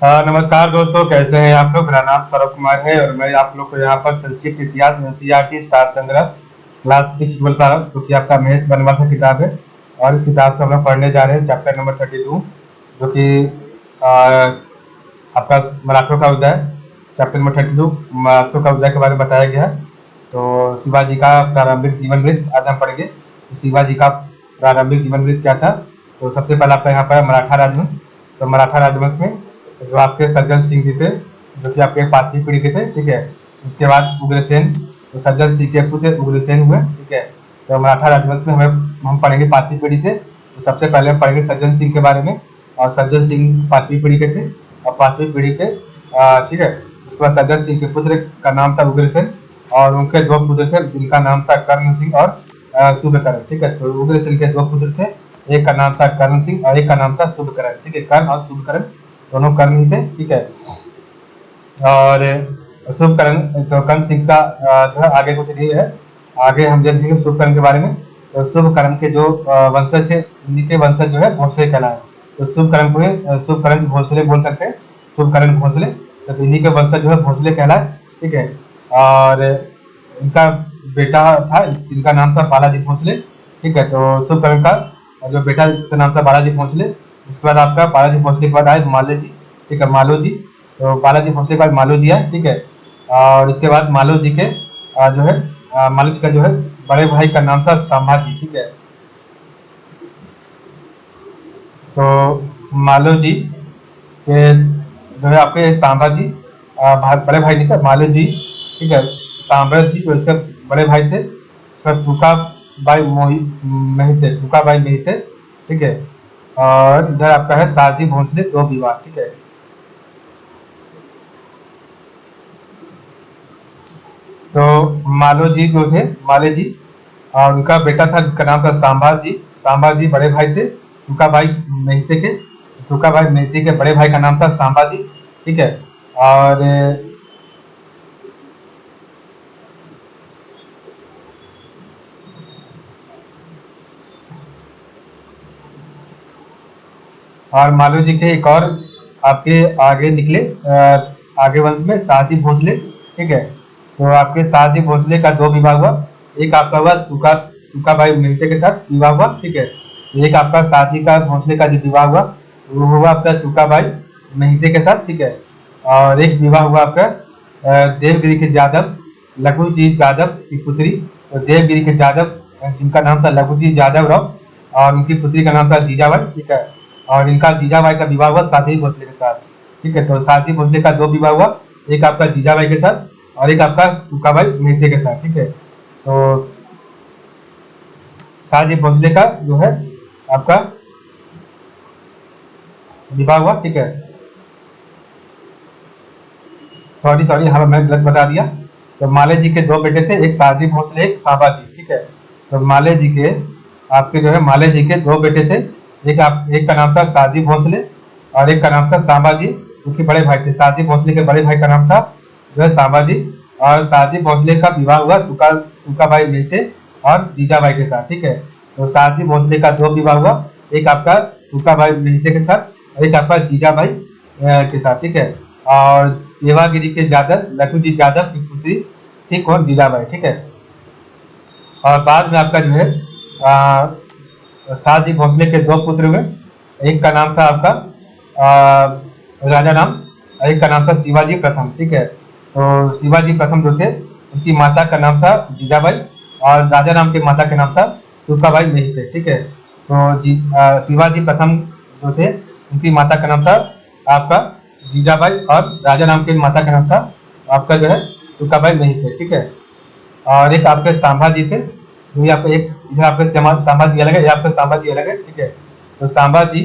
नमस्कार दोस्तों, कैसे हैं आप लोग। मेरा नाम सौरभ कुमार है और मैं आप लोग को यहाँ पर संक्षिप्त इतिहास एनसीईआरटी सार संग्रह क्लास 6 ट्वेल्व प्रारंभ जो कि आपका महेश बनवाल का किताब है। और इस किताब से हम लोग पढ़ने जा रहे हैं चैप्टर नंबर 32 जो कि आपका मराठों का उदय। चैप्टर नंबर 32 मराठों का उदय के बारे में बताया गया है। तो शिवाजी का प्रारंभिक जीवन वृत्त आज हम पढ़ेंगे। शिवाजी का प्रारंभिक जीवन वृत्त क्या था। तो सबसे पहले आपका यहाँ पर मराठा राजवंश। तो मराठा राजवंश में जो आपके सज्जन सिंह जी थे जो कि आपके 5वीं पीढ़ी के थे, ठीक है। उसके बाद उग्रसेन, तो सज्जन सिंह के पुत्र उग्रसेन हुए, ठीक है। तो मराठा राजवंश में हम पढ़ेंगे 5वीं पीढ़ी से। तो सबसे पहले हम पढ़ेंगे सज्जन सिंह के बारे में। और सज्जन सिंह 5वीं पीढ़ी के थे और 5वीं पीढ़ी के, ठीक है। उसके बाद सज्जन सिंह के पुत्र का नाम था उग्रसेन और उनके 2 पुत्र थे जिनका नाम था कर्ण सिंह और शुभकर्ण, ठीक है। तो उग्रसेन के 2 पुत्र थे, एक का नाम था कर्ण सिंह और एक का नाम था शुभकर्ण, ठीक है। कर्ण और शुभकर्ण दोनों कर्ण ही थे, ठीक है। और शुभकर्ण तो कर्ण सिंह का जो है आगे कुछ नहीं है, आगे हम देखेंगे शुभकर्ण के बारे में। तो शुभकर्ण के जो वंशज थे उन्हीं के वंशज जो है भोसले कहलाए। तो शुभकर्ण को ही शुभकर्ण भोसले बोल सकते हैं, शुभकर्ण भोसले। तो इन्हीं के वंशज जो है भोसले कहलाए, ठीक है। और इनका बेटा था जिनका नाम था बालाजी भोसले, ठीक है। तो शुभकर्ण का जो बेटा से नाम था बालाजी भोसले। उसके बाद आपका बालाजी भोसले के बाद आए माले जी, ठीक है, मालो जी। तो बालाजी भोसले के बाद मालो जी आए, ठीक है। और इसके बाद मालो जी के जो है मालो जी का जो है बड़े भाई का नाम था संभाजी, ठीक है। तो मालो जी के जो है आपके संभाजी बड़े भाई नहीं थे, मालो जी, ठीक है। सांबा जी जो इसके बड़े भाई थे सर तुका बाई मोहिते, तुका बाई मोहिते, ठीक है। और इधर आपका है साजी भोसले 2 विवाह, ठीक है। तो मालो जी जो थे माले जी और उनका बेटा था जिसका नाम था सांबा जी। सांबा जी बड़े भाई थे तुका भाई मेहते के। तुका भाई मेहते के बड़े भाई का नाम था सांबा जी, ठीक है। और और मालू जी के एक और आपके आगे निकले आगे वंश में शाहजी भोसले, ठीक है। तो आपके शाहजी भोसले का 2 विवाह हुआ। एक आपका हुआ तुका भाई मेहते के साथ विवाह हुआ, ठीक है। एक आपका शाहजी का भोसले का जो विवाह हुआ वो हुआ आपका तुका भाई मेहते के साथ, ठीक है। और एक विवाह हुआ आपका देवगिरी के यादव लघु जी यादव की पुत्री। तो देवगिरी के यादव जिनका नाम था लघु जी यादव राव और उनकी पुत्री का नाम था जीजाबाई, ठीक है। और इनका जीजाबाई का विवाह हुआ साथी भोसले के साथ, ठीक है। तो साथी भोसले का 2 विवाह हुआ, एक आपका जीजाबाई के साथ और एक आपका तुकाबाई मेहते के साथ, ठीक है। तो साजी भोसले का जो है आपका विवाह हुआ, ठीक है। सॉरी सॉरी, हाँ मैं गलत बता दिया। तो माले जी के 2 बेटे थे, एक साजी भोसले एक सांबा जी, ठीक है। तो माले जी के आपके जो है माले जी के 2 बेटे थे, एक का नाम था साजी भोसले और एक का नाम था सांबा जी, उनके बड़े भाई थे। साजी भोसले के बड़े भाई का नाम था जो है सांबा जी। और साजी भोसले का विवाह हुआ तुका भाई मेहते और जीजाबाई के साथ, ठीक है। तो साजी भोसले का 2 विवाह हुआ, एक आपका तुका भाई मेहते के साथ और एक आपका जीजाबाई के साथ, ठीक है। और देवागिरी के यादव लखू जी यादव की पुत्री थी कौन, जीजाबाई, ठीक है। और बाद में आपका जो है शाहजी भोसले के 2 पुत्र हुए। एक का नाम था आपका राजा नाम और एक का नाम था शिवाजी प्रथम, ठीक है। तो शिवाजी प्रथम जो थे उनकी माता का नाम था जीजाबाई और राजा नाम के माता का नाम था तुकाबाई मेहते, ठीक है। तो शिवाजी प्रथम जो थे उनकी माता का नाम था आपका जीजाबाई और राजा नाम के माता का नाम था आपका जो है तुकाबाई मेहते, ठीक है। और एक आपके सांभा जी थे जो ये आपका एक इधर आपके सांभा जी अलग है, ये आपका सांभा जी अलग है, ठीक है। तो सांभा जी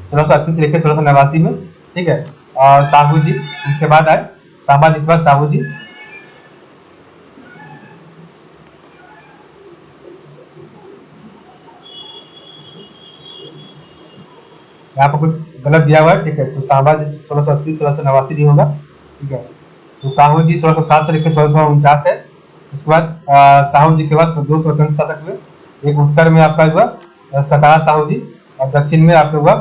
1680 से लेकर 1689 में, ठीक है। और साहू जी उसके बाद आए, सांभा जी के बाद साहू जी। यहाँ पर कुछ गलत दिया हुआ है, ठीक है। तो सांभा जी 1680 1689 नहीं होगा, ठीक है। तो साहू जी 1607 से लेकर 1649 है। उसके बाद साहू जी के बाद 2 स्वतंत्र शासक हुए। एक उत्तर में आपका हुआ सतारा साहू जी और दक्षिण में आपका हुआ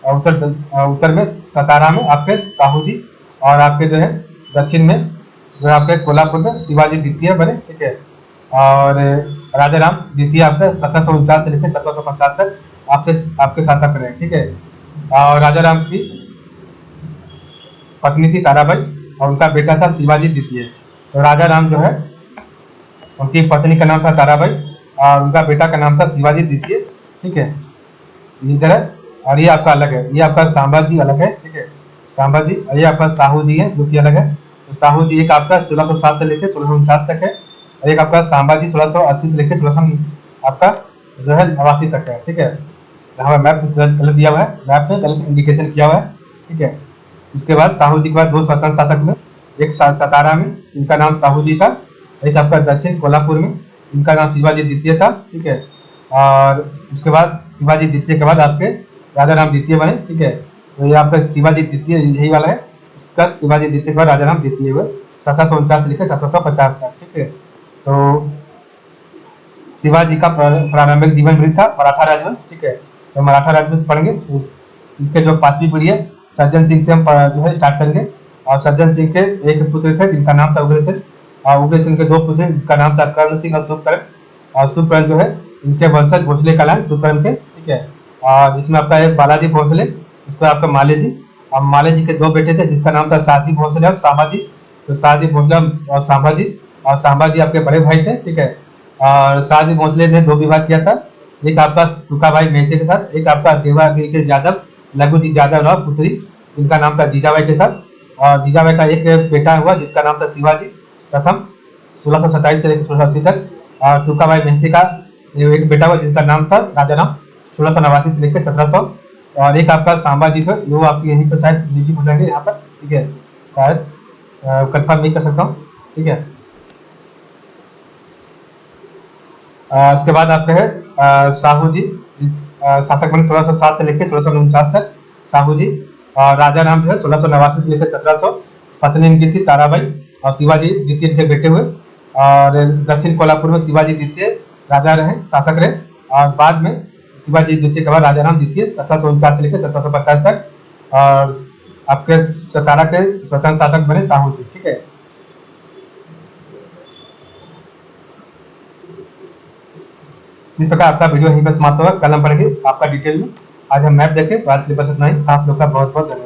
उत्तर में सतारा में आपके साहू जी, और आपके जो है दक्षिण में जो है आपके कोल्हापुर में शिवाजी द्वितीय बने, ठीक है। और राजा राम द्वितीय आपके 1749 से लेकर 1750 तक आपके शासक रहे, ठीक है। और राजा राम की पत्नी थी ताराबाई और उनका बेटा था शिवाजी द्वितीय। तो राजा राम जो है उनकी पत्नी का नाम था ताराबाई और उनका बेटा का नाम था शिवाजी द्वितीय, ठीक है। इधर है, और ये आपका अलग है, ये आपका सांबा जी अलग है, ठीक है, सांबा जी। और ये आपका साहू जी है जो कि अलग है। तो साहू जी एक आपका 1607 से लेकर 1649 तक है, और एक आपका सांबा जी 1680 से लेकर 16 आपका जो है 89 तक है, ठीक है। यहाँ पर मैप गलत दिया हुआ है, मैप में गलत इंडिकेशन किया हुआ है, ठीक है। उसके बाद साहू जी के बाद 2 स्वतंत्र शासक में, एक सतारा में इनका नाम साहू जी था, एक आपका दक्षिण कोल्हापुर में इनका नाम शिवाजी द्वितीय था, ठीक है। और उसके बाद शिवाजी द्वितीय के बाद आपके राजा राम द्वितीय बने, ठीक है। तो ये आपका शिवाजी द्वितीय यही वाला है, उसका शिवाजी द्वितीय के बाद राजा राम द्वितीय हुए 1749 से लेकर 1750 तक, ठीक है। तो शिवाजी का प्रारंभिक जीवन वृत्त था मराठा राजवंश, ठीक है। तो मराठा राजवंश पढ़ेंगे तो इसके जो 5वीं पीढ़ी है सज्जन सिंह से हम जो है स्टार्ट करेंगे। और सज्जन सिंह के एक पुत्र थे जिनका नाम था उग्रसेन, और उग्रसेन के 2 पुत्र जिसका नाम था कर्ण सिंह और शुभकर्ण। और शुभकर्ण जो है इनके वंशज भोसले कहलाए शुभकर्ण के, ठीक है। और जिसमें आपका एक बालाजी भोसले, उसका आपका माले जी, और माले जी के 2 बेटे थे जिसका नाम था शाहजी भोसले और सांबा जी। तो शाहजी भोसले और सांबा जी, और सांबा जी आपके बड़े भाई थे, ठीक है। और शाहजी भोसले ने 2 विवाह किया था, एक आपका तुकाबाई मेहते के साथ, एक आपका देवागिरी के यादव लघु जी यादव राव पुत्री जिनका नाम था जीजाबाई के साथ। और जीजाबाई का एक बेटा हुआ जिसका नाम था शिवाजी प्रथम 1627 से लेकर 1680 तक। और तुकाबाई मेहते का एक बेटा हुआ जिसका नाम था राजा राम 1689 से लेकर 1700। और एक आपका सांबा जी थे, वो आपके यहीं पर शायद मीटिंग हो जाएंगे यहाँ पर, ठीक है, शायद कंफर्म नहीं कर सकता हूँ, ठीक है। उसके बाद आपका है साहू जी, शासक बने 1607 से लेकर 1649 तक साहू जी। और राजा राम जो है 1689 से लेकर 1700, पत्नी इनकी थी ताराबाई, और शिवाजी द्वितीय इनके बेटे हुए। और दक्षिण कोल्हापुर में शिवाजी द्वितीय राजा रहे, शासक रहे। और बाद में शिवाजी द्वितीय के बाद राजा राम द्वितीय 1749 से लेकर 1750 तक। और आपके सतारा के स्वतंत्र शासक बने साहू जी, ठीक है। इस प्रकार आपका वीडियो यहीं पर समाप्त होगा। कल हम पढ़ेंगे आपका डिटेल में। आज हम मैप देखें, तो आज के लिए बस इतना ही। आप लोग का बहुत बहुत धन्यवाद।